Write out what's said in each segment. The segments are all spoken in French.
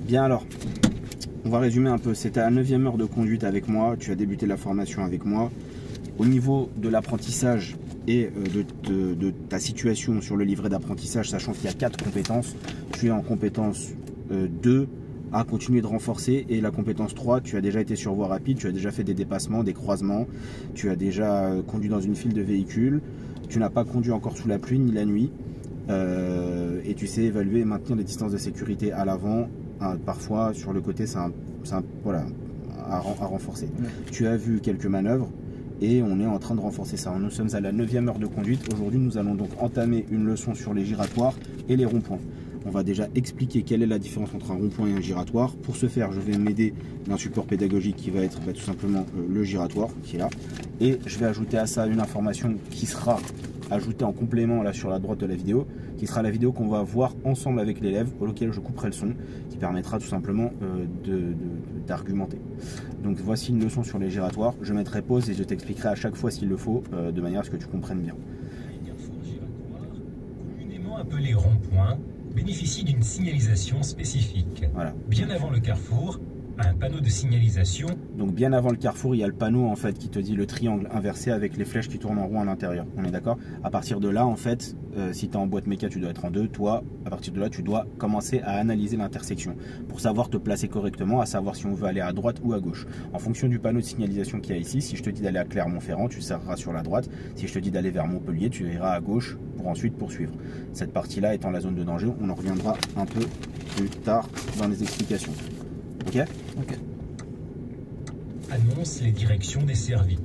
Bien alors, on va résumer un peu. C'était à la 9e heure de conduite avec moi. Tu as débuté la formation avec moi. Au niveau de l'apprentissage et de ta situation sur le livret d'apprentissage, sachant qu'il y a 4 compétences, tu es en compétence 2 à continuer de renforcer, et la compétence 3, tu as déjà été sur voie rapide, tu as déjà fait des dépassements, des croisements, tu as déjà conduit dans une file de véhicules, tu n'as pas conduit encore sous la pluie ni la nuit, et tu sais évaluer et maintenir les distances de sécurité à l'avant. Parfois sur le côté, voilà, à renforcer. Tu as vu quelques manœuvres et on est en train de renforcer ça. Nous sommes à la 9e heure de conduite. Aujourd'hui, nous allons donc entamer une leçon sur les giratoires et les ronds-points. On va déjà expliquer quelle est la différence entre un rond-point et un giratoire. Pour ce faire, je vais m'aider d'un support pédagogique qui va être tout simplement le giratoire qui est là. Et je vais ajouter à ça une information qui sera ajoutée en complément là sur la droite de la vidéo, qui sera la vidéo qu'on va voir ensemble avec l'élève, auquel je couperai le son, qui permettra tout simplement d'argumenter. Donc voici une leçon sur les giratoires. Je mettrai pause et je t'expliquerai à chaque fois s'il le faut, de manière à ce que tu comprennes bien. Les carrefours giratoires, communément appelés ronds-points, bénéficient d'une signalisation spécifique. Voilà. Bien avant le carrefour, un panneau de signalisation. Donc bien avant le carrefour, il y a le panneau en fait qui te dit le triangle inversé avec les flèches qui tournent en rond à l'intérieur. On est d'accord? À partir de là, en fait, si tu es en boîte méca, tu dois être en 2. Toi, à partir de là, tu dois commencer à analyser l'intersection pour savoir te placer correctement, à savoir si on veut aller à droite ou à gauche. En fonction du panneau de signalisation qu'il y a ici, si je te dis d'aller à Clermont-Ferrand, tu seras sur la droite. Si je te dis d'aller vers Montpellier, tu iras à gauche pour ensuite poursuivre. Cette partie-là étant la zone de danger, on en reviendra un peu plus tard dans les explications. Ok? Ok. Annonce les directions desservies.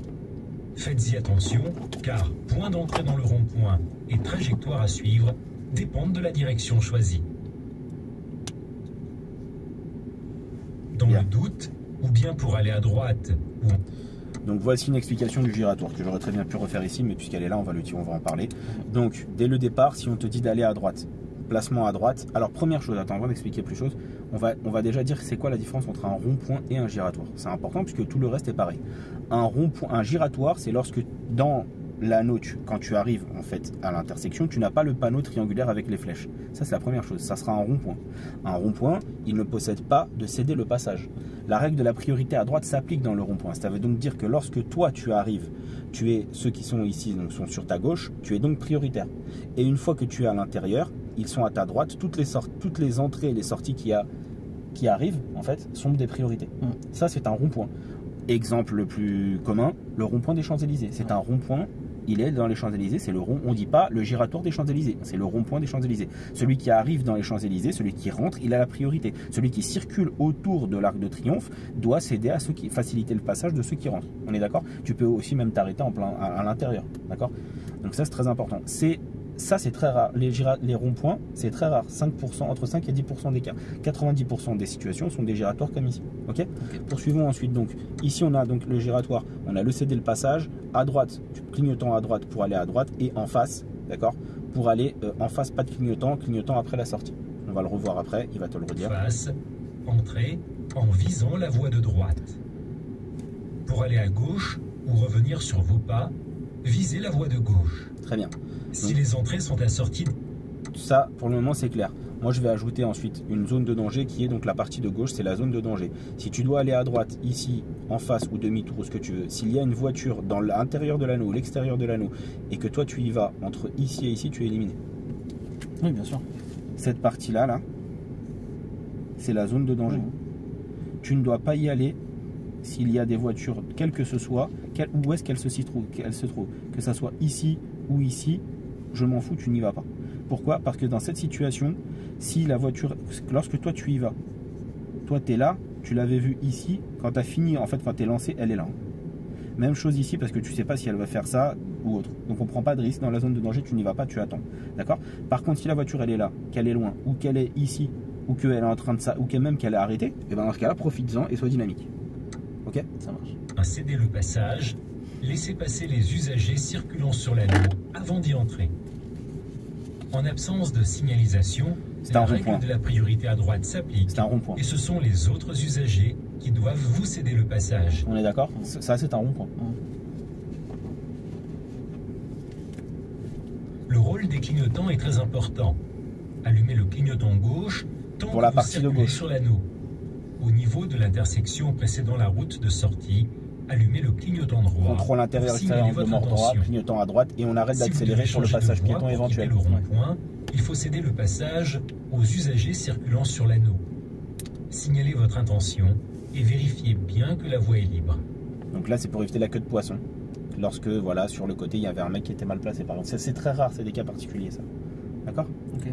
Faites-y attention, car point d'entrée dans le rond-point et trajectoire à suivre dépendent de la direction choisie. Dans le doute, ou bien pour aller à droite, ou... Donc voici une explication du giratoire que j'aurais très bien pu refaire ici, mais puisqu'elle est là, on va en parler. Donc dès le départ, si on te dit d'aller à droite, placement à droite. Alors première chose, attends, avant d'expliquer plus de choses, on va déjà dire c'est quoi la différence entre un rond-point et un giratoire. C'est important puisque tout le reste est pareil. Un rond-point, un giratoire, c'est lorsque dans l'anneau, quand tu arrives en fait à l'intersection, tu n'as pas le panneau triangulaire avec les flèches. Ça c'est la première chose, ça sera un rond-point. Un rond-point, il ne possède pas de céder le passage. La règle de la priorité à droite s'applique dans le rond-point. Ça veut donc dire que lorsque toi tu arrives, ceux qui sont ici donc sont sur ta gauche, tu es donc prioritaire. Et une fois que tu es à l'intérieur, ils sont à ta droite, toutes les entrées et les sorties qui arrivent en fait sont des priorités. Ça c'est un rond-point. Exemple le plus commun, le rond-point des Champs-Élysées. C'est un rond-point, il est dans les Champs-Élysées, c'est le rond, on ne dit pas le giratoire des Champs-Élysées, c'est le rond-point des Champs-Élysées. Celui qui arrive dans les Champs-Élysées, celui qui rentre, il a la priorité. Celui qui circule autour de l'Arc de Triomphe doit caider à ceux qui faciliter le passage de ceux qui rentrent. On est d'accord? Tu peux aussi même t'arrêter en plein à l'intérieur, d'accord? Donc ça c'est très important. Ça c'est très rare, les ronds-points c'est très rare, 5%, entre 5 et 10% des cas. 90% des situations sont des giratoires comme ici. Ok. Poursuivons ensuite. Donc ici on a donc le giratoire, on a le céder le passage, à droite, clignotant à droite pour aller à droite, et en face, d'accord, pour aller en face, pas de clignotant après la sortie. On va le revoir après, il va te le redire. Face, entrée, en visant la voie de droite. Pour aller à gauche ou revenir sur vos pas, visez la voie de gauche. Très bien. Si les entrées sont assorties... Ça, pour le moment, c'est clair. Moi, je vais ajouter ensuite une zone de danger qui est donc la partie de gauche, c'est la zone de danger. Si tu dois aller à droite, ici, en face ou demi-tour, ou ce que tu veux, s'il y a une voiture dans l'intérieur de l'anneau ou l'extérieur de l'anneau, et que toi, tu y vas entre ici et ici, tu es éliminé. Oui, bien sûr. Cette partie-là, là, c'est la zone de danger. Tu ne dois pas y aller s'il y a des voitures, quelles que ce soit, où est-ce qu'elles se trouvent, que ça soit ici ou ici, je m'en fous, tu n'y vas pas. Pourquoi? Parce que dans cette situation, si la voiture, lorsque toi tu y vas, toi tu es là, tu l'avais vu ici, quand tu as fini, en fait quand tu es lancé, elle est là. Même chose ici parce que tu ne sais pas si elle va faire ça ou autre. Donc on ne prend pas de risque, dans la zone de danger, tu n'y vas pas, tu attends. D'accord? Par contre, si la voiture elle est là, qu'elle est loin, ou qu'elle est ici, ou qu'elle est en train de ça, ou même qu'elle est arrêtée, et bien dans ce cas-là, profites-en et sois dynamique. Ok? Ça marche. À céder le passage, laissez passer les usagers circulant sur l'anneau avant d'y entrer. En absence de signalisation, la règle de la priorité à droite s'applique. C'est un rond-point. Et ce sont les autres usagers qui doivent vous céder le passage. On est d'accord? Ça, c'est un rond-point. Le rôle des clignotants est très important. Allumez le clignotant gauche Tant pour la que vous partie de circulez gauche. sur l'anneau, au niveau de l'intersection précédant la route de sortie, allumez le clignotant droit. Contrôle intérieur pour extérieur, signaler angle votre mort droit, intention. clignotant à droite et on arrête Si vous d'accélérer devez sur le changer de passage voie piéton pour quitter éventuel. le rond-point, il faut céder le passage aux usagers circulant sur l'anneau. Signalez votre intention et vérifiez bien que la voie est libre. Donc là, c'est pour éviter la queue de poisson. Lorsque, voilà, sur le côté, il y avait un mec qui était mal placé, par exemple. C'est très rare, c'est des cas particuliers, ça. D'accord? Ok.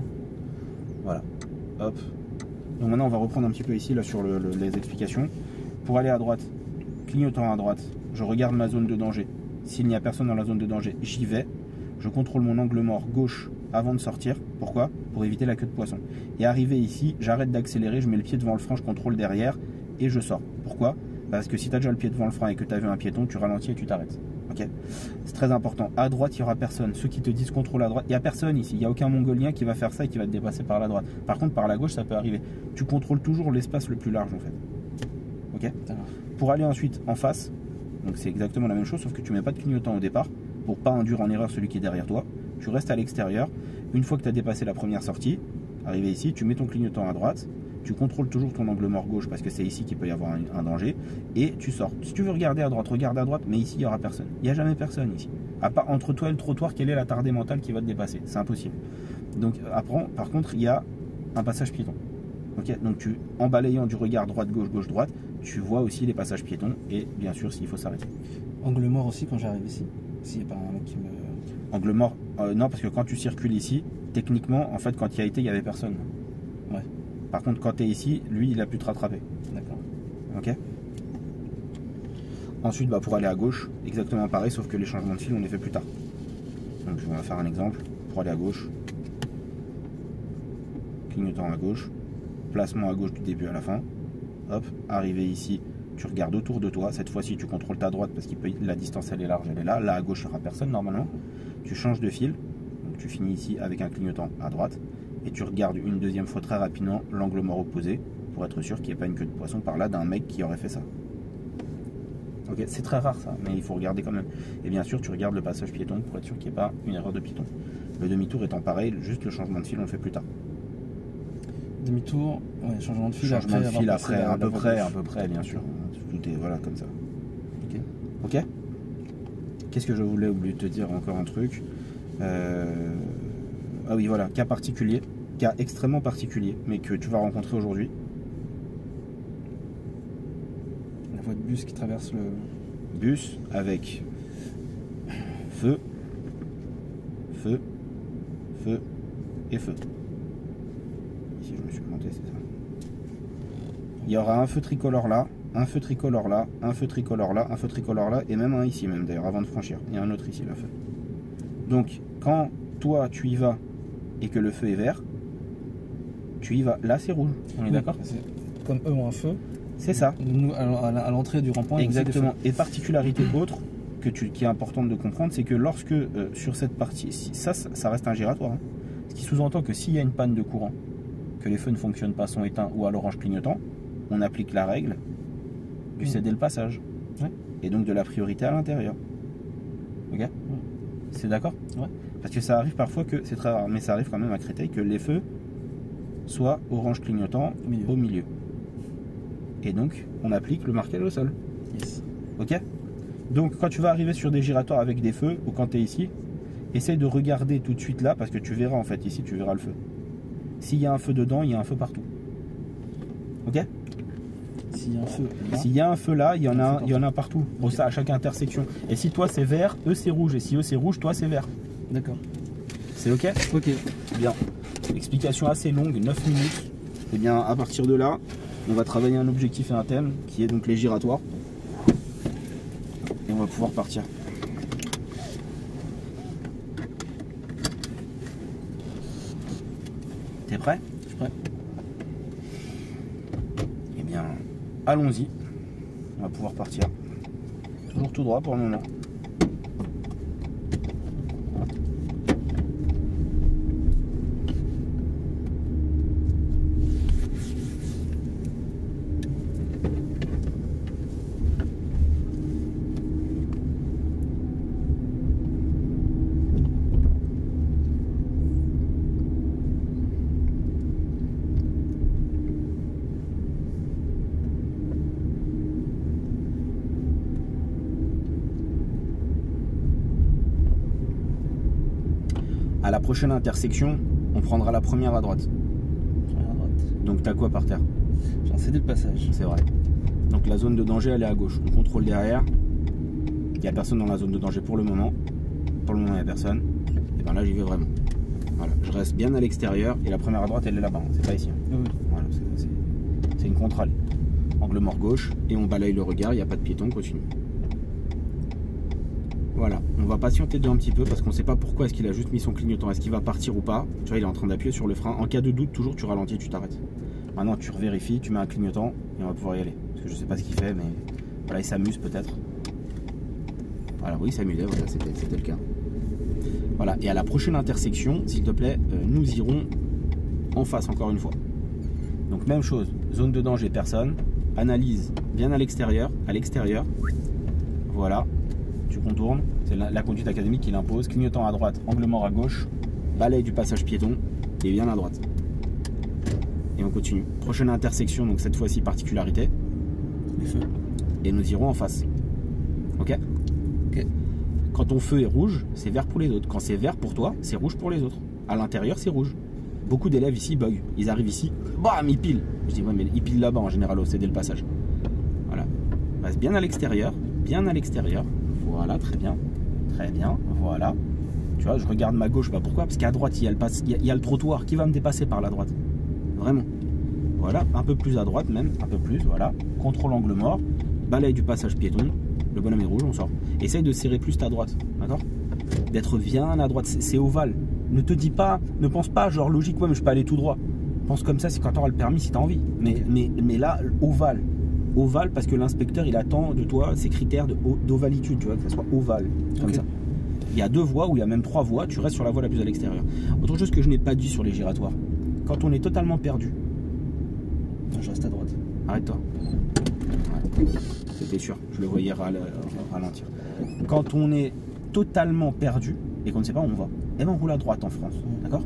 Voilà. Hop. Donc maintenant, on va reprendre un petit peu ici, là, sur les explications. Pour aller à droite, clignotant à droite, je regarde ma zone de danger. S'il n'y a personne dans la zone de danger, j'y vais. Je contrôle mon angle mort gauche avant de sortir. Pourquoi? Pour éviter la queue de poisson. Et arrivé ici, j'arrête d'accélérer, je mets le pied devant le frein, je contrôle derrière et je sors. Pourquoi? Parce que si tu as déjà le pied devant le frein et que tu as vu un piéton, tu ralentis et tu t'arrêtes. Ok? C'est très important. À droite, il n'y aura personne. Ceux qui te disent contrôle à droite, il n'y a personne ici. Il n'y a aucun Mongolien qui va faire ça et qui va te dépasser par la droite. Par contre, par la gauche, ça peut arriver. Tu contrôles toujours l'espace le plus large en fait. Ok? Pour aller ensuite en face, donc c'est exactement la même chose, sauf que tu mets pas de clignotant au départ pour pas induire en erreur celui qui est derrière toi. Tu restes à l'extérieur. Une fois que tu as dépassé la première sortie, arrivé ici, tu mets ton clignotant à droite. Tu contrôles toujours ton angle mort gauche parce que c'est ici qu'il peut y avoir un danger. Et tu sors. Si tu veux regarder à droite, regarde à droite, mais ici il n'y aura personne. Il n'y a jamais personne ici. À part entre toi et le trottoir, quelle est la tardée mentale qui va te dépasser? C'est impossible. Donc après, par contre, il y a un passage piéton. Okay, donc en balayant du regard droite-gauche, gauche-droite, tu vois aussi les passages piétons et bien sûr s'il faut s'arrêter. Angle mort aussi quand j'arrive ici. S'il n'y a pas un mec qui me... Angle mort, non, parce que quand tu circules ici, techniquement, en fait, quand il y a été, il n'y avait personne. Ouais. Par contre, quand tu es ici, lui, il a pu te rattraper. D'accord. Ok. Ensuite, pour aller à gauche, exactement pareil, sauf que les changements de fil, on les fait plus tard. Donc, on va faire un exemple. Pour aller à gauche, clignotant à gauche, placement à gauche du début à la fin. Hop, arrivé ici, tu regardes autour de toi. Cette fois-ci, tu contrôles ta droite parce que la distance, elle est large, elle est là. Là, à gauche, il n'y aura personne normalement. Tu changes de fil. Donc, tu finis ici avec un clignotant à droite. Et tu regardes une deuxième fois très rapidement l'angle mort opposé pour être sûr qu'il n'y ait pas une queue de poisson par là d'un mec qui aurait fait ça. Ok, c'est très rare ça, mais il faut regarder quand même. Et bien sûr, tu regardes le passage piéton pour être sûr qu'il n'y ait pas une erreur de piéton. Le demi-tour étant pareil, juste le changement de fil, on le fait plus tard. Demi-tour, ouais, changement de fil changement après. de fil après, à peu gauche. près, bien sûr. Tout est voilà comme ça. Ok. Ok. Qu'est-ce que je voulais oublier de te dire encore un truc. Ah oui, voilà, cas particulier, cas extrêmement particulier, mais que tu vas rencontrer aujourd'hui. La voie de bus qui traverse le... Bus avec feu, feu, feu et feu. Ici, je me suis planté, c'est ça. Il y aura un feu tricolore là, un feu tricolore là, un feu tricolore là, un feu tricolore là, et même un ici même d'ailleurs, avant de franchir. Il y a un autre ici, le feu. Donc, quand toi, tu y vas et que le feu est vert, tu y vas. Là, c'est rouge. On est d'accord? Comme eux ont un feu. C'est ça. Nous, à l'entrée du rond-point, exactement. Et particularité autre qui est importante de comprendre, c'est que lorsque sur cette partie, ça reste un giratoire. Hein. Ce qui sous-entend que s'il y a une panne de courant, que les feux ne fonctionnent pas, sont éteints ou à l'orange clignotant, on applique la règle du céder le passage. Ouais. Et donc de la priorité à l'intérieur. Ok? Ouais. C'est d'accord? Ouais. Parce que ça arrive parfois que, c'est très rare, mais ça arrive quand même à Créteil que les feux soient orange clignotant au milieu. Et donc, on applique le marquage au sol. Yes. Ok? Donc, quand tu vas arriver sur des giratoires avec des feux, ou quand tu es ici, essaye de regarder tout de suite là, parce que tu verras en fait, ici, tu verras le feu. S'il y a un feu dedans, il y a un feu partout. Ok? S'il y a un feu là, s'il y a un feu là, il y en a partout. Bon, ça, à chaque intersection. Et si toi c'est vert, eux c'est rouge. Et si eux c'est rouge, toi c'est vert. D'accord. C'est ok? Ok. Bien. Explication assez longue, 9 minutes. Et bien, à partir de là, on va travailler un objectif et un thème, qui est donc les giratoires. Et on va pouvoir partir. T'es prêt? Je suis prêt. Eh bien, allons-y. On va pouvoir partir. Toujours tout droit pour le moment. À la prochaine intersection, on prendra la première à droite. Première à droite. Donc t'as quoi par terre? J'ai un CD de passage. C'est vrai. Donc la zone de danger, elle est à gauche. On contrôle derrière. Il n'y a personne dans la zone de danger pour le moment. Pour le moment, il n'y a personne. Et bien là, j'y vais vraiment. Voilà. Je reste bien à l'extérieur. Et la première à droite, elle est là-bas. C'est pas ici. Oui. Voilà, c'est une contre-allée. Angle mort gauche. Et on balaye le regard. Il n'y a pas de piéton. On continue. Voilà. On va patienter un petit peu parce qu'on ne sait pas pourquoi est-ce qu'il a juste mis son clignotant. Est-ce qu'il va partir ou pas? Tu vois, il est en train d'appuyer sur le frein. En cas de doute, toujours, tu ralentis et tu t'arrêtes. Maintenant, tu revérifies. Tu mets un clignotant et on va pouvoir y aller. Parce que je sais pas ce qu'il fait, mais voilà, il s'amuse peut-être. Voilà, oui, il s'amusait, voilà, c'était le cas. Voilà, et à la prochaine intersection, s'il te plaît, nous irons en face encore une fois. Donc même chose, zone de danger, personne. Analyse bien à l'extérieur, voilà, tu contournes, c'est la conduite académique qui l'impose. Clignotant à droite, angle mort à gauche, balaye du passage piéton et bien à droite. Et on continue. Prochaine intersection, donc cette fois-ci particularité. Les feux. Et nous irons en face. Ok? Ok. Quand ton feu est rouge, c'est vert pour les autres. Quand c'est vert pour toi, c'est rouge pour les autres. À l'intérieur, c'est rouge. Beaucoup d'élèves ici bug. Ils arrivent ici, bam, ils pilent. Je dis, ouais, mais ils pilent là-bas en général au CD le passage. Voilà. Reste bien à l'extérieur. Bien à l'extérieur. Voilà, très bien. Très bien. Voilà. Tu vois, je regarde ma gauche. Bah pourquoi? Parce qu'à droite, il y a le trottoir. Qui va me dépasser par la droite? Vraiment. Voilà, un peu plus à droite même, un peu plus, voilà. Contrôle angle mort, balaye du passage piéton, le bonhomme est rouge, on sort. Essaye de serrer plus ta droite, d'accord? D'être bien à droite, c'est ovale. Ne te dis pas, ne pense pas genre logique, ouais mais je peux aller tout droit. Pense comme ça, c'est quand tu auras le permis si tu as envie. Mais là, ovale. Ovale parce que l'inspecteur il attend de toi ces critères d'ovalitude, tu vois, que ça soit ovale, comme ça. Il y a 2 voies ou il y a même 3 voies, tu restes sur la voie la plus à l'extérieur. Autre chose que je n'ai pas dit sur les giratoires, quand on est totalement perdu, je reste à droite. Arrête-toi. Ouais. C'était sûr, je le voyais ralentir. Quand on est totalement perdu et qu'on ne sait pas où on va, eh ben on roule à droite en France. D'accord?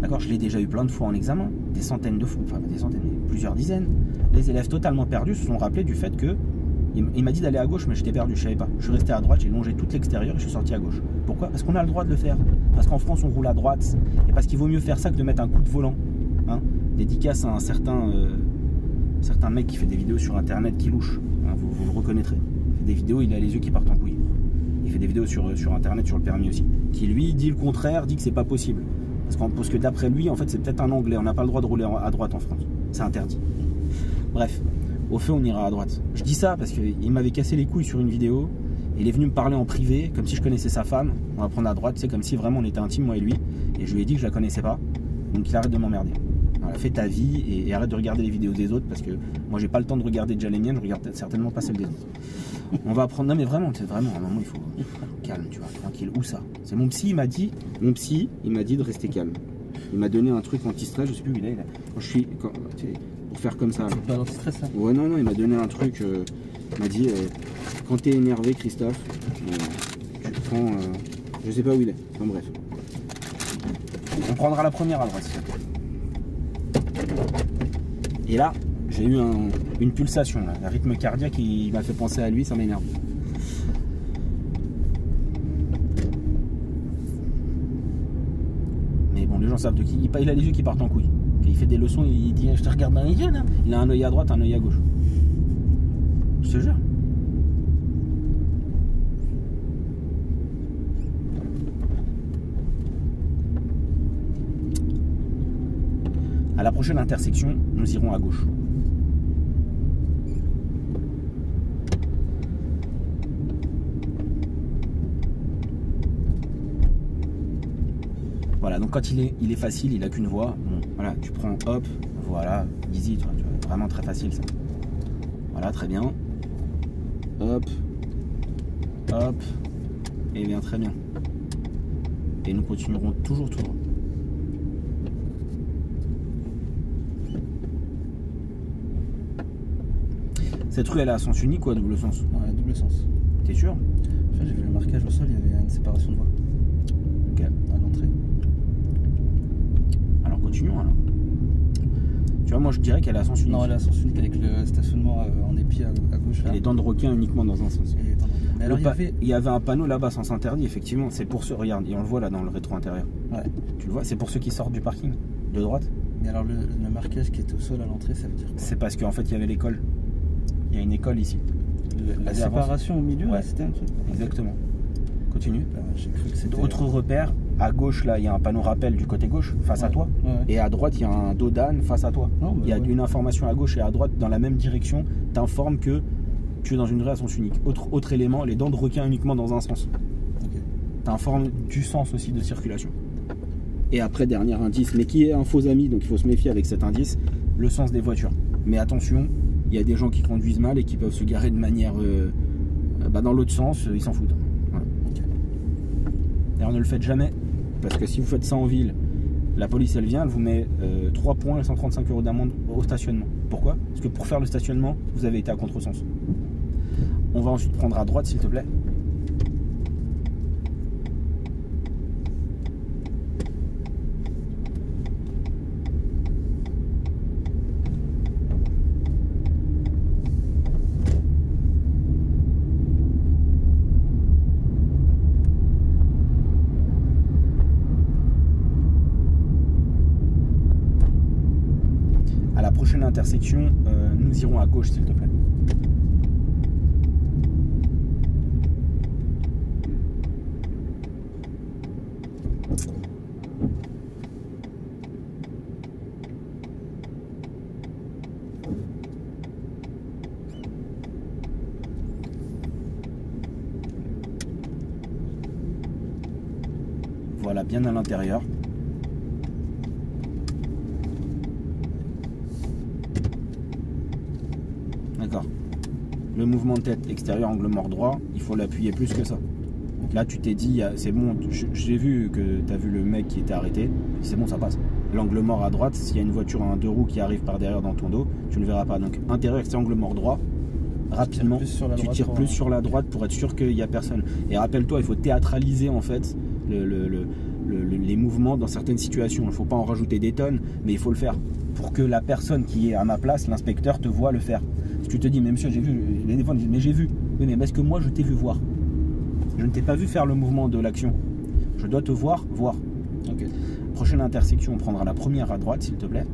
D'accord, je l'ai déjà eu plein de fois en examen, des centaines de fois, enfin pas des centaines, mais plusieurs dizaines. Les élèves totalement perdus se sont rappelés du fait que il m'a dit d'aller à gauche, mais j'étais perdu, je savais pas. Je suis resté à droite, j'ai longé tout l'extérieur et je suis sorti à gauche. Pourquoi? Parce qu'on a le droit de le faire. Parce qu'en France, on roule à droite. Et parce qu'il vaut mieux faire ça que de mettre un coup de volant. Hein? Dédicace à un certain mec qui fait des vidéos sur internet qui louche. Hein, vous le reconnaîtrez. Il fait des vidéos, il a les yeux qui partent en couille. Il fait des vidéos sur internet, sur le permis aussi. Qui lui dit le contraire, dit que c'est pas possible. Parce que d'après lui, en fait, c'est peut-être un anglais. On n'a pas le droit de rouler à droite en France. C'est interdit. Bref. Au feu, on ira à droite. Je dis ça parce qu'il m'avait cassé les couilles sur une vidéo. Il est venu me parler en privé, comme si je connaissais sa femme. On va prendre à droite, c'est comme si vraiment on était intimes, moi et lui. Et je lui ai dit que je la connaissais pas. Donc il arrête de m'emmerder. Voilà, fais ta vie et arrête de regarder les vidéos des autres parce que moi j'ai pas le temps de regarder déjà les miennes, je regarde certainement pas celles des autres. On va apprendre. Non mais vraiment, à un moment il faut calme, tu vois, tranquille. Où ça? C'est mon psy, il m'a dit de rester calme. Il m'a donné un truc anti-stress, je sais plus où il est. Quand pour faire comme ça. C'est pas l'anti-stress ça? Ouais, non, il m'a donné un truc. Il m'a dit quand t'es énervé, Christophe, tu prends. Je sais pas où il est. Enfin bref. On prendra la première à droite. Et là, j'ai eu une pulsation, là. Un rythme cardiaque qui m'a fait penser à lui, ça m'énerve. Mais bon, les gens savent de qui. Il a les yeux qui partent en couille. Il fait des leçons, il dit je te regarde dans les yeux là. Il a un œil à droite, un œil à gauche. Je te jure. À la prochaine intersection, nous irons à gauche. Voilà, donc quand il est facile, il n'a qu'une voie. Bon, voilà, tu prends hop, voilà, easy, tu vois, vraiment très facile ça. Voilà, très bien. Hop, hop, et bien très bien. Et nous continuerons toujours tout droit. Cette rue elle est à sens unique ou à double sens? Ouais, double sens. T'es sûr? Enfin, j'ai vu le marquage au sol, il y avait une séparation de voies. Ok. À l'entrée. Alors continuons alors. Tu vois, moi je dirais qu'elle est à sens unique. Non, elle est à sens unique avec le stationnement en épi à gauche. Là. Et les dents de requin uniquement dans un sens. Mais alors, il y avait un panneau là-bas, sens interdit, effectivement. C'est pour ceux, regarde, et on le voit là dans le rétro intérieur. Ouais. Tu le vois, c'est pour ceux qui sortent du parking, de droite. Mais alors, le marquage qui est au sol à l'entrée, ça veut dire quoi? C'est parce qu'en fait, il y avait l'école. Il y a une école ici. La séparation au milieu, ouais. C'était un truc. Exactement. Continue. J'ai cru que c'était. Autre repère, à gauche, là, il y a un panneau rappel du côté gauche, face à toi. Ouais. Et à droite, il y a un dos d'âne face à toi. Non, il y a une information à gauche et à droite dans la même direction. T'informe que tu es dans une rue à sens unique. Autre élément, les dents de requin uniquement dans un sens. Okay. T'informe du sens aussi de circulation. Et après, dernier indice, mais qui est un faux ami, donc il faut se méfier avec cet indice, le sens des voitures. Mais attention, il y a des gens qui conduisent mal et qui peuvent se garer de manière dans l'autre sens, ils s'en foutent. Voilà. Okay. D'ailleurs, ne le faites jamais, parce que si vous faites ça en ville, la police elle vient, elle vous met 3 points et 135 € d'amende au stationnement. Pourquoi? Parce que pour faire le stationnement, vous avez été à contresens. On va ensuite prendre à droite, s'il te plaît. À la prochaine intersection, nous irons à gauche, s'il te plaît. Voilà, bien à l'intérieur. D'accord. Le mouvement de tête extérieur, angle mort droit, il faut l'appuyer plus que ça. Là, tu t'es dit, c'est bon, j'ai vu que tu as vu le mec qui était arrêté, c'est bon, ça passe. L'angle mort à droite, s'il y a une voiture à 2 roues qui arrive par derrière dans ton dos, tu ne le verras pas. Donc, intérieur, extérieur, angle mort droit, rapidement, tu tires plus sur la droite pour être sûr qu'il n'y a personne. Et rappelle-toi, il faut théâtraliser en fait les mouvements dans certaines situations. Il ne faut pas en rajouter des tonnes, mais il faut le faire pour que la personne qui est à ma place, l'inspecteur, te voit le faire. Si tu te dis, mais monsieur, j'ai vu, mais j'ai vu. Oui, mais est-ce que moi, je t'ai vu voir? Je ne t'ai pas vu faire le mouvement de l'action. Je dois te voir. Okay. Prochaine intersection, on prendra la première à droite, s'il te plaît.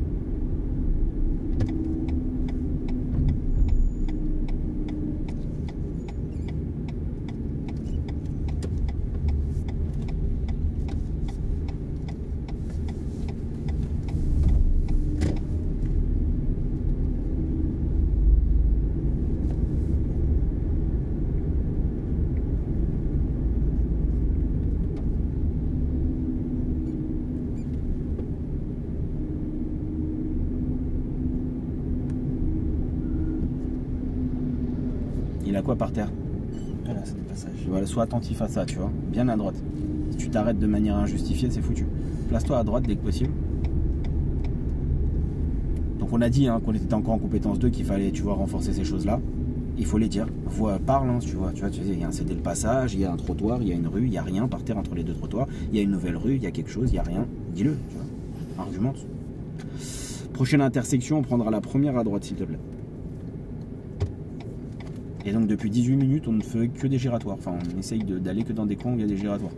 Il a quoi par terre? Voilà, c'est des passages. Voilà, sois attentif à ça, tu vois. Bien à droite. Si tu t'arrêtes de manière injustifiée, c'est foutu. Place-toi à droite dès que possible. Donc on a dit qu'on était encore en compétence 2, qu'il fallait, tu vois, renforcer ces choses-là. Il faut les dire. Parle, tu vois, il y a un cédé le passage, il y a un trottoir, il y a une rue, il n'y a rien par terre entre les deux trottoirs, il y a une nouvelle rue, il y a quelque chose, il n'y a rien. Dis-le, tu vois. Argumente. Prochaine intersection, on prendra la première à droite, s'il te plaît. Et donc depuis 18 minutes, on ne fait que des giratoires. Enfin, on essaye d'aller que dans des coins où il y a des giratoires.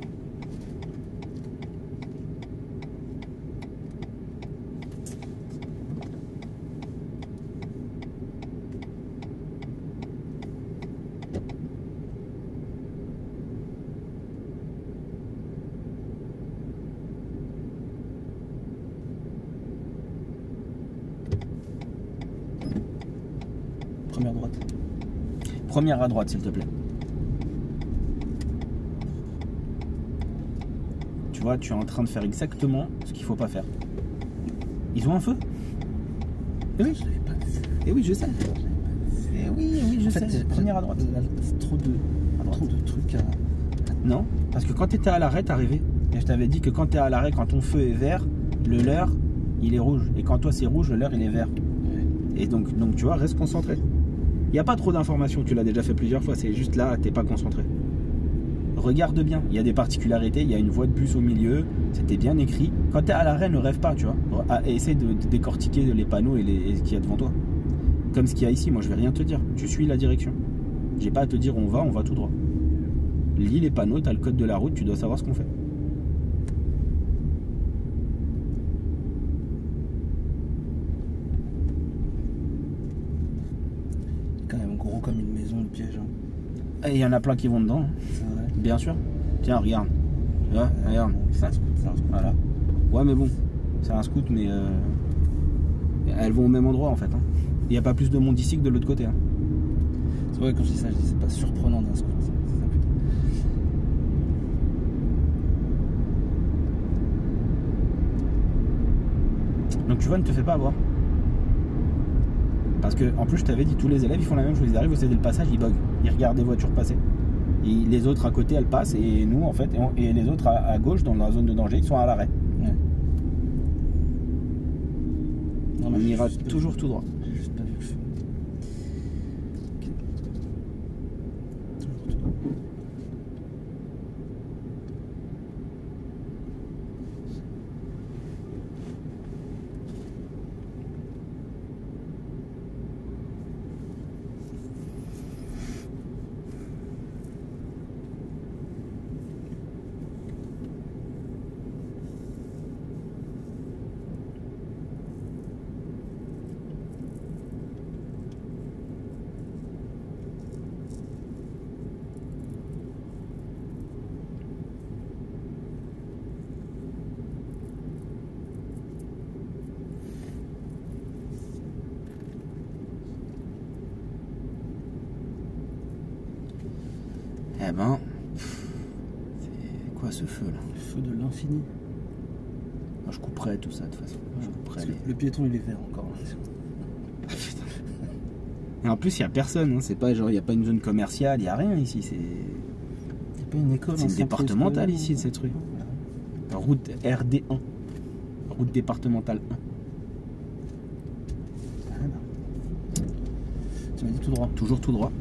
Première droite. Première à droite, s'il te plaît. Tu vois, tu es en train de faire exactement ce qu'il ne faut pas faire. Ils ont un feu? Eh oui, et oui, je sais. Et oui, je sais. Première à droite. C'est trop de trucs à... Non, parce que quand tu étais à l'arrêt, t'arrivais. Et je t'avais dit que quand tu es à l'arrêt, quand ton feu est vert, le leur, il est rouge. Et quand toi c'est rouge, le leur, il est vert. Ouais. Et donc tu vois, reste concentré. Il n'y a pas trop d'informations, tu l'as déjà fait plusieurs fois, c'est juste là, t'es pas concentré. Regarde bien, il y a des particularités, il y a une voie de bus au milieu, c'était bien écrit. Quand tu es à l'arrêt, ne rêve pas, tu vois. Essaye de décortiquer les panneaux et ce qu'il y a devant toi. Comme ce qu'il y a ici, moi je vais rien te dire. Tu suis la direction. J'ai pas à te dire on va tout droit. lis les panneaux, tu as le code de la route, tu dois savoir ce qu'on fait. Quand même gros comme une maison, le piège. Hein. Et il y en a plein qui vont dedans. C'est vrai. Bien sûr. Tiens, regarde. Ouais, regarde. C'est un scout, c'est un scout. Voilà. Ouais, mais bon, c'est un scout, mais elles vont au même endroit en fait. Hein. Il n'y a pas plus de monde ici que de l'autre côté. Hein. C'est vrai, quand je dis ça, je dis c'est pas surprenant d'un scout. C'est ça, putain. Donc tu vois, ne te fais pas avoir. Parce que en plus, je t'avais dit, tous les élèves ils font la même chose. Ils arrivent au céder le passage, ils bug. Ils regardent des voitures passer. Et les autres à côté, elles passent, et nous en fait, et les autres à gauche dans la zone de danger, ils sont à l'arrêt. Ouais. Non, On ira toujours tout droit. J'ai juste pas vu le feu. Ok. Toujours tout droit. Eh ben, c'est quoi ce feu là? Le feu de l'infini. Moi, je couperais tout ça de toute façon. Je couperais les... Le piéton il est vert encore. Et en plus, il n'y a personne. Hein. C'est pas genre, il n'y a pas une zone commerciale, il n'y a rien ici. C'est pas une école. une départementale ici, de ces trucs. Route RD1. Route départementale 1. Ah, bah. Tu m'as dit tout droit. Toujours tout droit.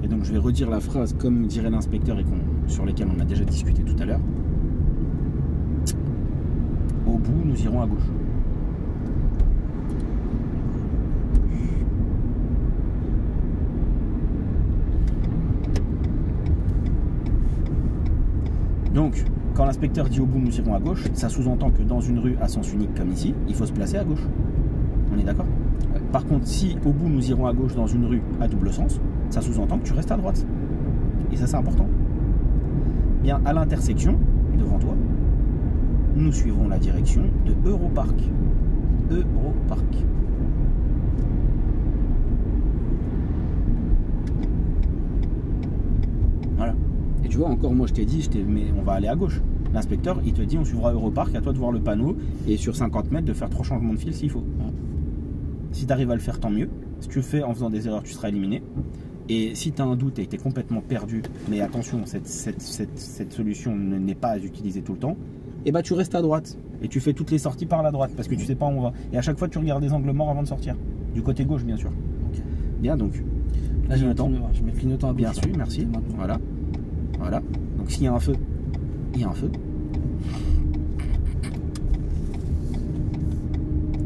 Et donc je vais redire la phrase comme dirait l'inspecteur et sur lesquelles on a déjà discuté tout à l'heure. Au bout, nous irons à gauche. Donc, quand l'inspecteur dit au bout, nous irons à gauche, ça sous-entend que dans une rue à sens unique comme ici, il faut se placer à gauche. On est d'accord? Par contre, si au bout, nous irons à gauche dans une rue à double sens, ça sous-entend que tu restes à droite. Et ça, c'est important. Bien, à l'intersection, devant toi, nous suivrons la direction de Europark. Europark. Voilà. Et tu vois, encore moi je t'ai dit, mais on va aller à gauche. L'inspecteur, il te dit, on suivra Europark, à toi de voir le panneau, et sur 50 mètres de faire 3 changements de fil s'il faut. Si tu arrives à le faire, tant mieux. Si tu le fais en faisant des erreurs, tu seras éliminé. Et si tu as un doute et que tu es complètement perdu, mais attention, cette solution n'est pas à utiliser tout le temps, et bah tu restes à droite. Et tu fais toutes les sorties par la droite, parce que tu sais pas où on va. Et à chaque fois, tu regardes des angles morts avant de sortir. Du côté gauche, bien sûr. Okay. Bien, donc. Là, je mets le clignotant à gauche. Bien sûr, merci. Voilà. Voilà. Donc s'il y a un feu, il y a un feu.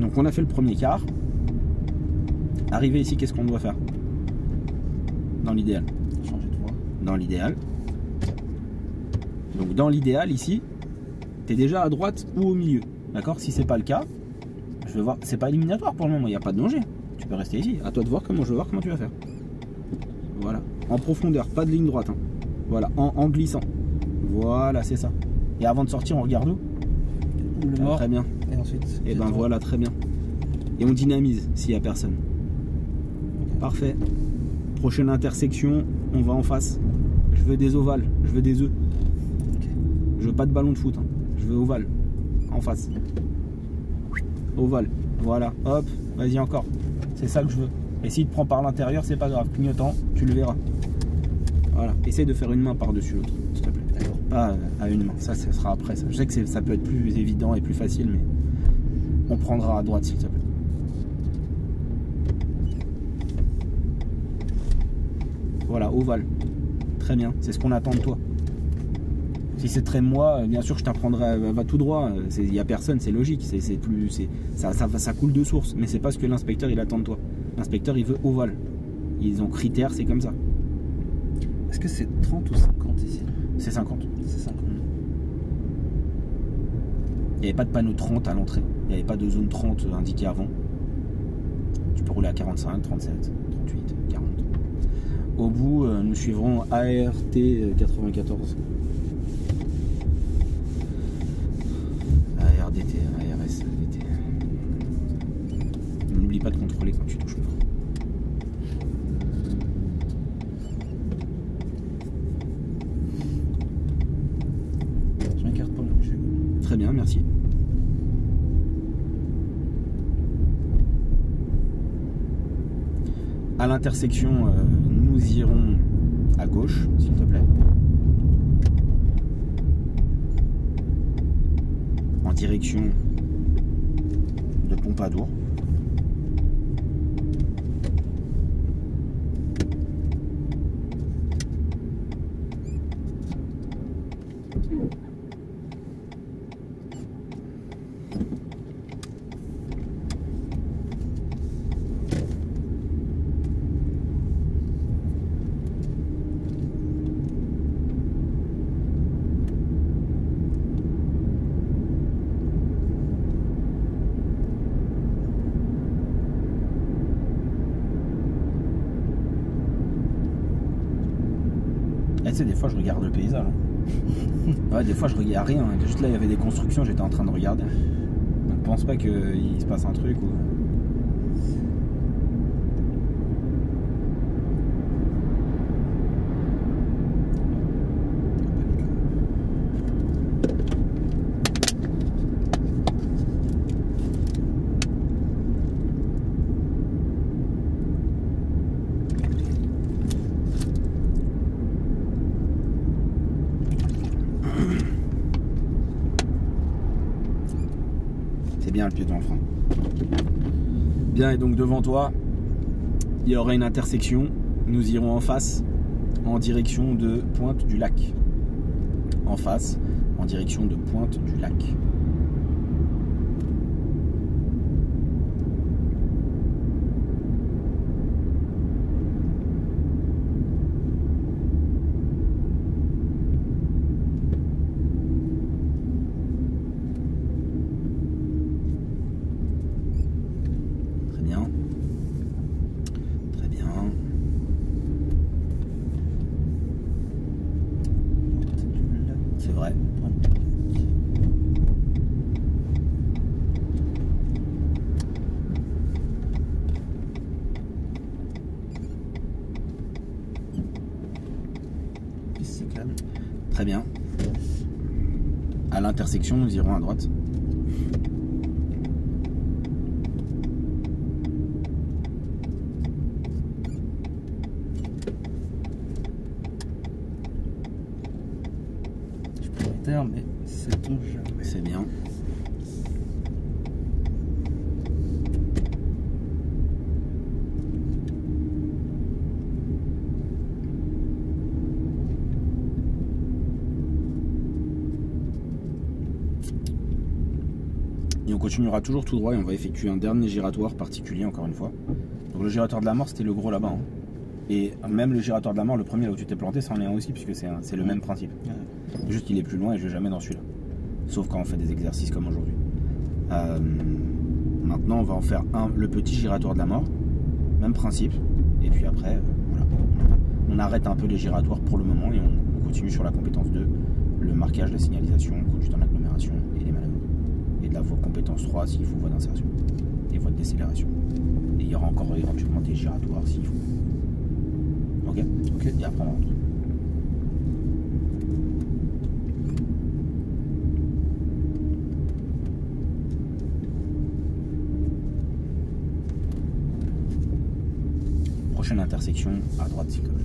Donc on a fait le premier quart. Arrivé ici, qu'est-ce qu'on doit faire? Dans l'idéal. Changer de voie. Dans l'idéal. Donc dans l'idéal ici, tu es déjà à droite ou au milieu. D'accord? Si c'est pas le cas, je vais voir. C'est pas éliminatoire pour le moment, il n'y a pas de danger. Tu peux rester ici. À toi de voir comment je vais voir comment tu vas faire. Voilà. En profondeur, pas de ligne droite. Hein. Voilà. En glissant. Voilà, c'est ça. Et avant de sortir, on regarde où? Le mort. Très bien. Et ensuite. Et ben voilà, très bien. Et on dynamise s'il n'y a personne. Okay. Parfait. Prochaine intersection, on va en face. Je veux des ovales, je veux des œufs. Okay. Je veux pas de ballon de foot. Hein. Je veux ovale. En face. Ovale. Voilà. Hop. Vas-y encore. C'est ça que je veux. Et s'il te prend par l'intérieur, c'est pas grave. Clignotant, tu le verras. Voilà. Essaye de faire une main par-dessus l'autre, s'il te plaît. D'accord. Pas à une main. Ça sera après. Ça. Je sais que ça peut être plus évident et plus facile, mais on prendra à droite, s'il te plaît. Voilà, ovale. Très bien. C'est ce qu'on attend de toi. Si c'est très moi, bien sûr, je t'apprendrai. Va tout droit. Il n'y a personne, c'est logique. Ça coule de source. Mais c'est pas ce que l'inspecteur il attend de toi. L'inspecteur il veut ovale. Ils ont critères, c'est comme ça. Est-ce que c'est 30 ou 50 ici? C'est 50. C'est 50. Il n'y avait pas de panneau 30 à l'entrée. Il n'y avait pas de zone 30 indiquée avant. Tu peux rouler à 45, 37, 38, 40. Au bout, nous suivrons ART 94. ARDT, ARSDT. N'oublie pas de contrôler quand tu touches le frein. Je m'écarte pas le jeu. Très bien, merci. À l'intersection, nous irons à gauche, s'il te plaît. En direction de Pompadour. Tu sais, des fois je regarde le paysage. Ouais, des fois je regarde rien. Juste là, il y avait des constructions, j'étais en train de regarder. Donc pense pas qu'il se passe un truc ou. Bien le pied dans le frein. Bien, et donc devant toi, il y aura une intersection. Nous irons en face, en direction de Pointe-du-Lac. En face, en direction de Pointe-du-Lac. C'est vrai. Piste cyclable. Très bien. À l'intersection, nous irons à droite. Mais sait-on jamais. C'est bien. Et on continuera toujours tout droit et on va effectuer un dernier giratoire particulier encore une fois. Donc le giratoire de la mort, c'était le gros là-bas. Hein. Et même le giratoire de la mort, le premier là où tu t'es planté, c'en est un aussi puisque c'est le même principe. Juste qu'il est plus loin et je vais jamais dans celui-là. Sauf quand on fait des exercices comme aujourd'hui. Maintenant, on va en faire le petit giratoire de la mort. Même principe. Et puis après, voilà. On arrête un peu les giratoires pour le moment et on continue sur la compétence 2. Le marquage, la signalisation, conduite en agglomération et les manœuvres. Et de la compétence 3 s'il faut voie d'insertion. Et voie de décélération. Et il y aura encore éventuellement des giratoires s'il faut. Ok. Et après on rentre. Prochaine intersection à droite s'il te plaît.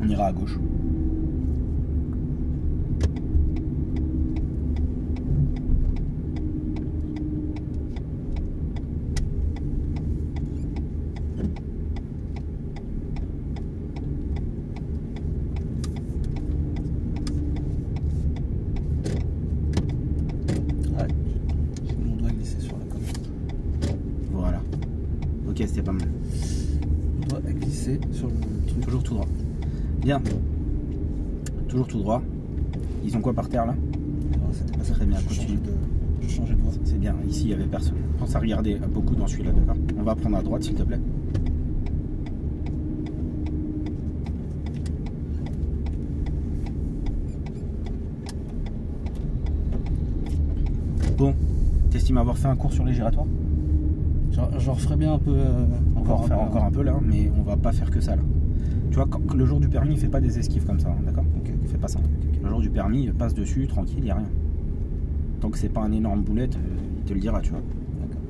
On ira à gauche. c'est pas mal. On doit glisser sur le truc. Toujours tout droit. Bien. Toujours tout droit. Ils ont quoi par terre là? C'était pas ça. Très bien, Je changeais de voie. C'est bien, ici il n'y avait personne. Pense à regarder beaucoup dans celui-là, d'accord? On va prendre à droite s'il te plaît. Bon, t'estimes avoir fait un cours sur les giratoires? J'en referai bien un peu. On va en refaire encore un peu là, mais on va pas faire que ça là. Tu vois, quand, le jour du permis, il fait pas des esquives comme ça, hein, d'accord? Ok, il fait pas ça. Okay. Le jour du permis, il passe dessus, tranquille, il n'y a rien. Tant que c'est pas un énorme boulette, il te le dira, tu vois. D'accord.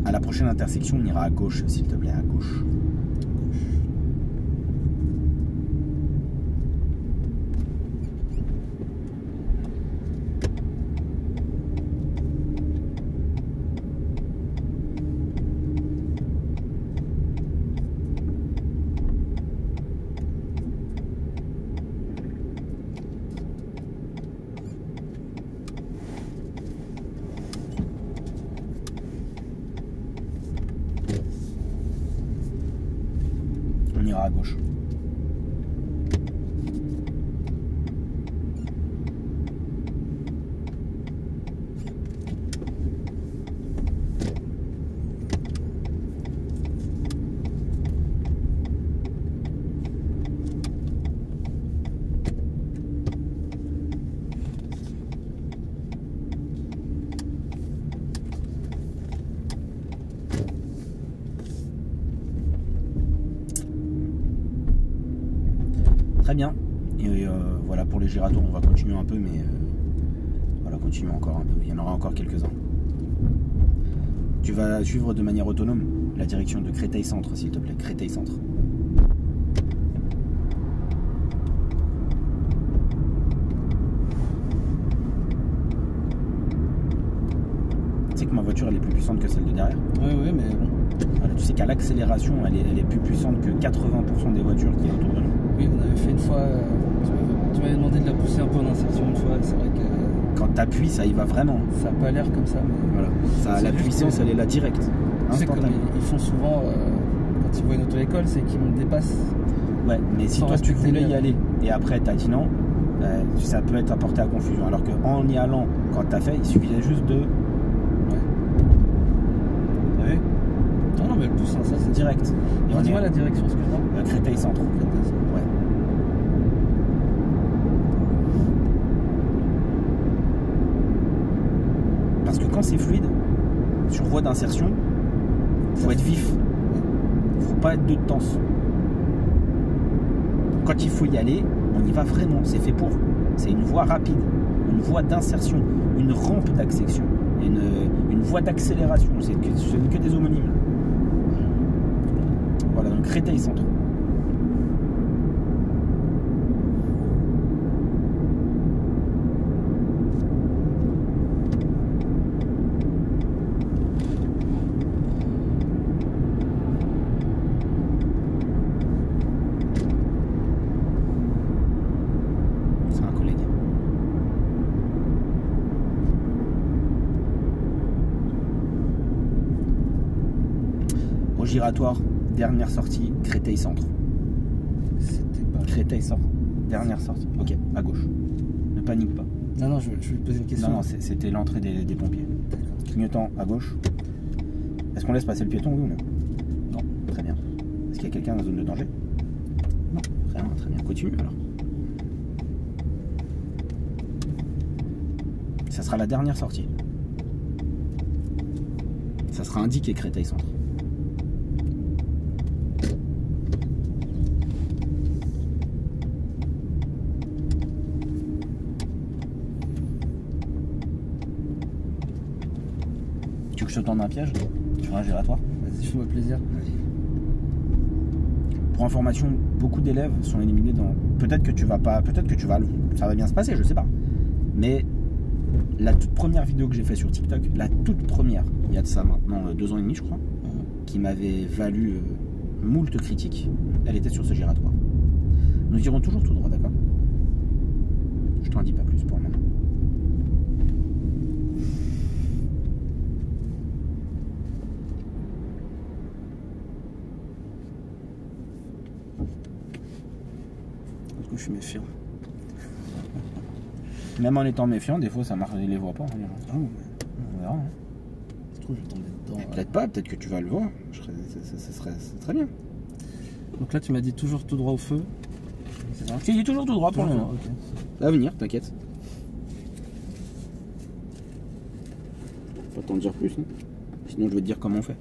À la prochaine intersection, on ira à gauche, s'il te plaît, à gauche. On ira à gauche. Très bien. Et voilà pour les giratoires, on va continuer un peu, mais voilà, continuer encore un peu. Il y en aura encore quelques-uns. Tu vas suivre de manière autonome la direction de Créteil Centre, s'il te plaît. Créteil Centre. Tu sais que ma voiture elle est plus puissante que celle de derrière. Oui, mais bon. Voilà, tu sais qu'à l'accélération, elle est plus puissante que 80% des voitures qui y a autour de nous. Oui, on avait fait une fois, tu m'avais demandé de la pousser un peu en insertion une fois, c'est vrai que... Quand tu appuies, ça y va vraiment. Ça n'a pas l'air comme ça, mais... Voilà. Ça, la puissance, elle est là directe. Tu sais, comme ils font souvent, quand ils voient une auto-école, c'est qu'ils me dépassent. Ouais, mais si toi tu voulais y aller et après t'as dit non, ça peut être apporté à confusion. Alors qu'en y allant, quand t'as fait, il suffisait juste de... Ouais. T'as vu? Non, mais elle pousse, hein, ça c'est direct. Et dis-moi la direction, excuse-moi. Créteil Centre. Ouais. Parce que quand c'est fluide, sur voie d'insertion, faut être vif. Faut pas être de tense. Quand il faut y aller, on y va vraiment. C'est fait pour. C'est une voie rapide, une voie d'insertion, une rampe d'accession, une voie d'accélération. Ce n'est que des homonymes. Voilà, donc Créteil Centre. C'est un collègue. Au giratoire, dernière sortie, Créteil Centre. C'était pas... Créteil Centre, dernière sortie. Ok, à gauche. Ne panique pas. Non, je vais te poser une question. Non, c'était l'entrée des pompiers. Clignotant à gauche. Est-ce qu'on laisse passer le piéton, oui ou non? Non, très bien. Est-ce qu'il y a quelqu'un dans la zone de danger? Non, très bien. Continue alors. Ça sera la dernière sortie. Ça sera indiqué Créteil Centre. Tu veux que je te tende un piège sur un giratoire? Vas-y, fais-moi plaisir. Vas-y. Pour information, beaucoup d'élèves sont éliminés dans... Peut-être que tu vas pas... Peut-être que ça va bien se passer, je sais pas. Mais la toute première vidéo que j'ai faite sur TikTok, la toute première, il y a de ça maintenant 2 ans et demi je crois, qui m'avait valu moult critiques, elle était sur ce giratoire. Nous irons toujours tout droit, d'accord? Je t'en dis pas plus pour le moment. Du coup, je suis méfiant. Même en étant méfiant, des fois ça marche, il les voit pas. Ah, ouais. On verra. Hein. Je trouve que je vais tomber dedans. Peut-être pas, peut-être que tu vas le voir. Ce serait très bien. Donc là, tu m'as dit toujours tout droit au feu. C'est ça? Tu dis toujours tout droit pour le moment. Ok. L'avenir, t'inquiète. Pas t'en dire plus, hein. Sinon je vais te dire comment on fait.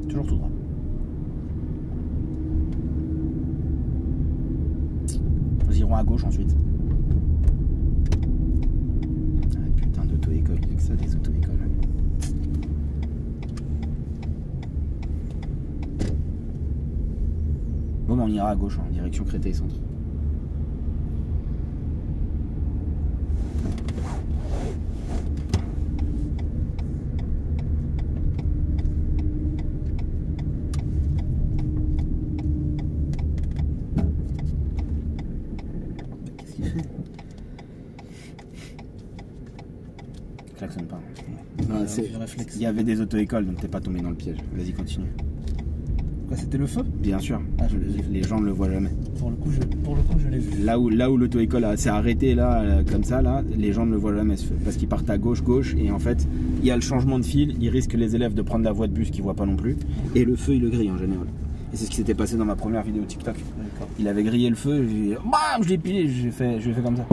Toujours tout droit. Nous irons à gauche ensuite. Ah putain d'auto-école, il y a que ça des auto-écoles. Bon ben on ira à gauche, en direction Créteil-Centre. Qu'est-ce qu'il fait? Klaxonne pas. Non, il y avait des auto-écoles donc t'es pas tombé dans le piège. Vas-y continue. Quoi, c'était le feu? Bien sûr, les gens ne le voient jamais. Pour le coup, je l'ai vu. Là où l'auto-école s'est arrêtée là, comme ça, là, les gens ne le voient jamais ce feu. Parce qu'ils partent à gauche, et en fait, il y a le changement de fil, ils risquent les élèves de prendre la voie de bus qu'ils voient pas non plus. Et le feu, il le grille en général. Et c'est ce qui s'était passé dans ma première vidéo TikTok. Il avait grillé le feu, bam, je l'ai pilé, je l'ai fait comme ça.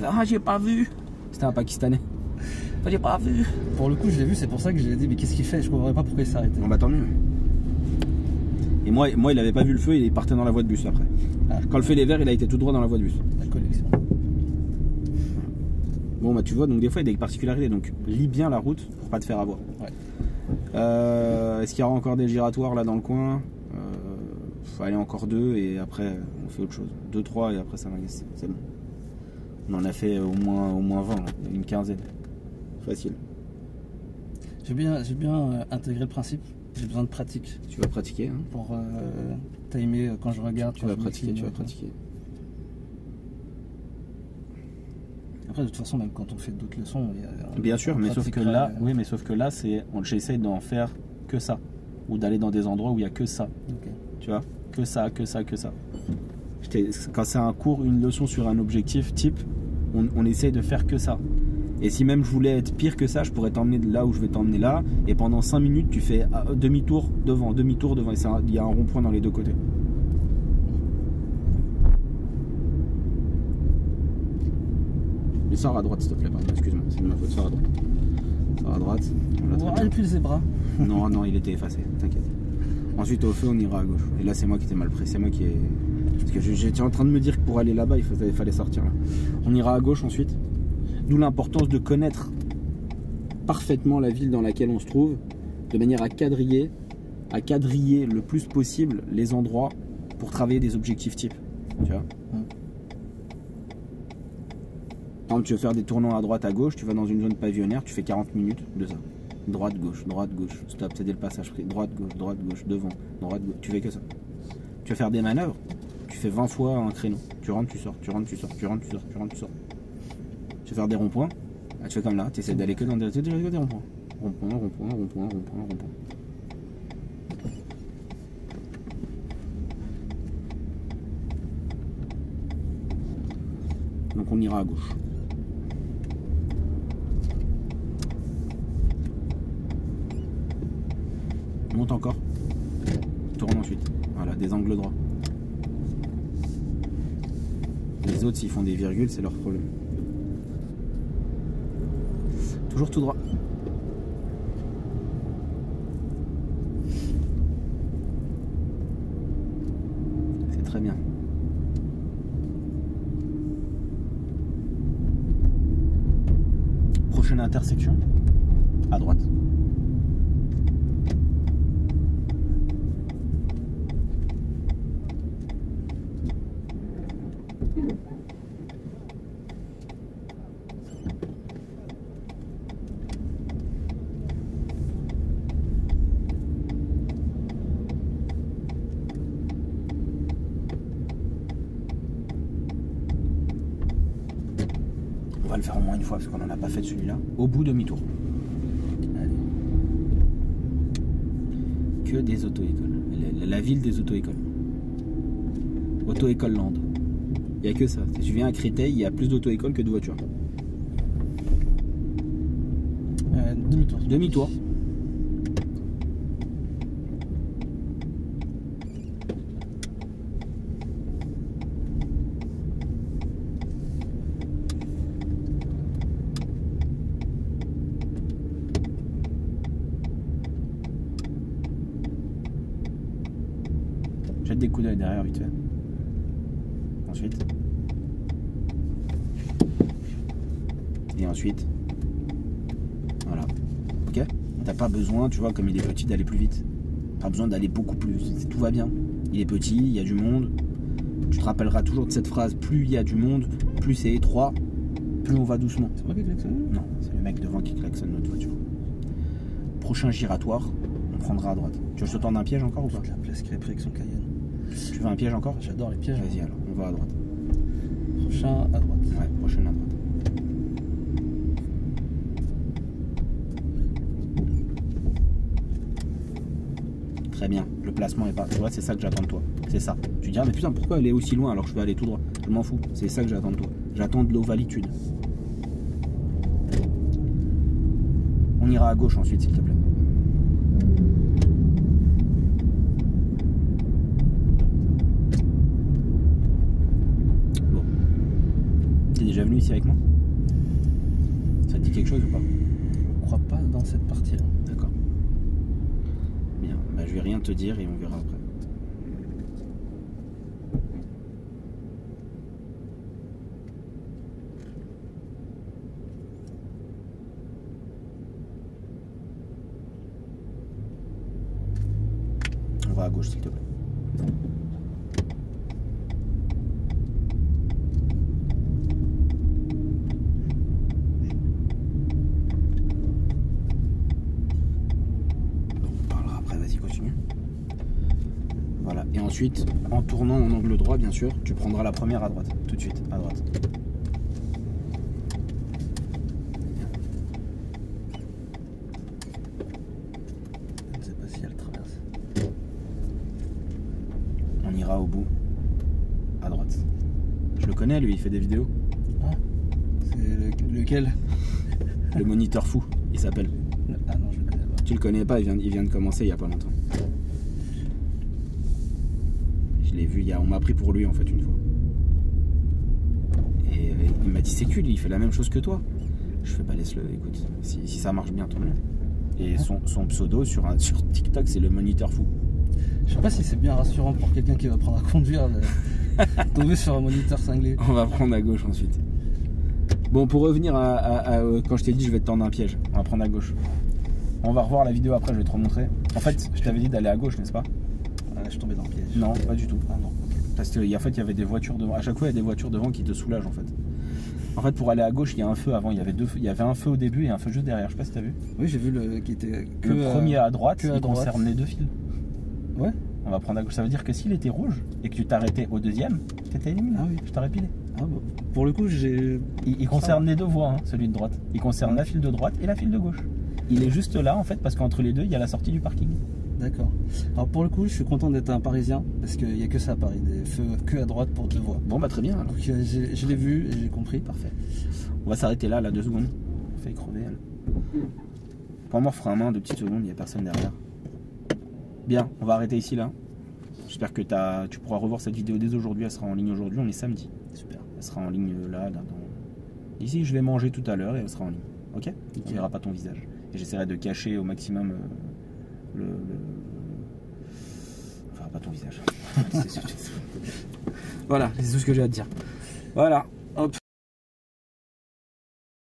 Ah, j'ai pas vu. C'était un Pakistanais. J'ai pas vu. Pour le coup, je l'ai vu, c'est pour ça que j'ai dit, mais qu'est-ce qu'il fait? Je comprends pas pourquoi il s'est arrêté. Bon bah tant mieux. Et moi, il avait pas vu le feu, il partait dans la voie de bus après. Ah. Quand le feu est vert, il a été tout droit dans la voie de bus. La collection. Bon bah tu vois, donc des fois il y a des particularités, donc lis bien la route pour pas te faire avoir. Ouais. Est-ce qu'il y aura encore des giratoires là dans le coin? Faut aller encore 2 et après on fait autre chose. 2, 3 et après ça va laisser. C'est bon. On en a fait au moins 20, là. Une quinzaine. Facile. J'ai bien intégré le principe. J'ai besoin de pratique. Tu vas pratiquer hein. Pour timer quand je regarde. Tu vas pratiquer. Après, de toute façon, même quand on fait d'autres leçons, bien sûr, mais sauf que là, j'essaye d'en faire que ça, ou d'aller dans des endroits où il y a que ça. Okay. Tu vois, que ça. Quand c'est un cours, une leçon sur un objectif type, on essaye de faire que ça. Et si même je voulais être pire que ça, je pourrais t'emmener là où je vais t'emmener là, et pendant 5 minutes, tu fais demi-tour devant, et il y a un rond-point dans les deux côtés. Mais sors à droite s'il te plaît, pardon, excuse-moi, c'est de ma faute, sors à droite. Sors à droite. Et puis le zébra. Non, il était effacé, t'inquiète. Ensuite au feu on ira à gauche. Et là c'est moi qui étais mal pris, c'est moi qui ai... Parce que j'étais en train de me dire que pour aller là-bas il fallait sortir là. On ira à gauche ensuite. D'où l'importance de connaître parfaitement la ville dans laquelle on se trouve, de manière à quadriller le plus possible les endroits pour travailler des objectifs types. Tu vois. Par exemple, tu veux faire des tournants à droite, à gauche, tu vas dans une zone pavillonnaire, tu fais 40 minutes de ça. Droite, gauche, stop, c'est dès le passage pris. Droite, gauche, devant, droite, gauche, tu fais que ça. Tu veux faire des manœuvres, tu fais 20 fois un créneau. Tu rentres, tu sors. Tu veux faire des ronds-points, tu fais comme là, tu essaies d'aller que dans des ronds-points. Rond-point. Donc on ira à gauche. Monte encore. Tourne ensuite. Voilà, des angles droits. Les autres, s'ils font des virgules, c'est leur problème. Toujours tout droit. C'est très bien. prochaine intersection, à droite. On va le faire au moins une fois parce qu'on n'en a pas fait de celui-là. Au bout, demi-tour. Allez. Que des auto-écoles. La ville des auto-écoles. Auto-école Land. Il n'y a que ça. Si tu viens à Créteil, il y a plus d'auto-écoles que de voitures. Demi-tour. Demi-tour. Jette des coups d'œil derrière vite fait. Ensuite. Et ensuite. Voilà. Ok? T'as pas besoin, tu vois, comme il est petit, d'aller plus vite. Pas besoin d'aller beaucoup plus. Tout va bien. Il est petit, il y a du monde. Tu te rappelleras toujours de cette phrase, plus il y a du monde, plus c'est étroit, plus on va doucement. C'est moi qui klaxonne? Non, c'est le mec devant qui klaxonne notre voiture. Prochain giratoire, on prendra à droite. Tu veux que je te tende un piège encore ou pas? La place crêperie avec son Cayenne. Tu veux un piège encore? J'adore les pièges. Vas-y alors, on va à droite. Prochain à droite. Ouais, prochaine à droite. Très bien, le placement est pas... Tu vois, c'est ça que j'attends de toi. C'est ça. Tu dis, ah mais putain, pourquoi elle est aussi loin alors que je vais aller tout droit? Je m'en fous. C'est ça que j'attends de toi. J'attends de l'ovalitude. On ira à gauche ensuite, s'il te plaît. Bon. T'es déjà venu ici avec moi? Ça te dit quelque chose ou pas? Je crois pas dans cette partie-là. D'accord. Bien, bah, je vais rien te dire et on verra après. On va à gauche s'il te plaît. On parlera après, vas-y continue. Voilà, et ensuite, en tournant en angle droit bien sûr, tu prendras la première à droite, tout de suite, à droite. Je ne sais pas si elle traverse. On ira au bout, à droite. Je le connais lui, il fait des vidéos. Ah, c'est lequel? Le moniteur fou, il s'appelle. Ah non, je le connais pas. Tu le connais pas, il vient de commencer il y a pas longtemps. Je l'ai vu, on m'a pris pour lui en fait une fois. Et il m'a dit c'est cool, il fait la même chose que toi. Je fais pas laisse-le, écoute, si ça marche bien tant mieux. Et son pseudo sur TikTok c'est le moniteur fou. Je sais pas si c'est bien rassurant pour quelqu'un qui va apprendre à conduire de tomber sur un moniteur cinglé. On va prendre à gauche ensuite. Bon, pour revenir quand je t'ai dit je vais te tendre un piège, on va prendre à gauche. On va revoir la vidéo après, je vais te remontrer. En fait, je t'avais dit d'aller à gauche, n'est-ce pas? Ah, je suis tombé dans le piège. Non, pas du tout. Ah non, ok. Parce qu'en fait, il y avait des voitures devant. À chaque fois, il y a des voitures devant qui te soulagent en fait. En fait, pour aller à gauche, il y a un feu avant. Il y avait un feu au début et un feu juste derrière. Je sais pas si t'as vu. Oui, j'ai vu le qui était que Le premier à droite, que à il droite. concerne les deux fils. Ouais. On va prendre à gauche. Ça veut dire que s'il était rouge et que tu t'arrêtais au deuxième, t'étais éliminé. Ah oui. Je t'aurais pilé. Ah bon. Pour le coup, j'ai. Il concerne les deux voies, hein, celui de droite. Il concerne Ouais. la file de droite et la file de gauche. Il est juste là en fait parce qu'entre les deux, il y a la sortie du parking. D'accord. Alors pour le coup, je suis content d'être un Parisien parce qu'il n'y a que ça à Paris, des feux que à droite pour deux voies. Bon bah très bien. Alors. Donc je l'ai vu et j'ai compris. Parfait. On va s'arrêter là, 2 secondes. On fait crever elle. Prends-moi frein à main, 2 petites secondes, il n'y a personne derrière. Bien, on va arrêter ici là. J'espère que tu pourras revoir cette vidéo dès aujourd'hui, elle sera en ligne aujourd'hui, on est samedi. Super. Elle sera en ligne là. Ici, je vais manger tout à l'heure et elle sera en ligne. Ok? On ne verra pas ton visage. Et j'essaierai de cacher au maximum enfin, pas ton visage. Voilà, c'est tout ce que j'ai à te dire. Voilà.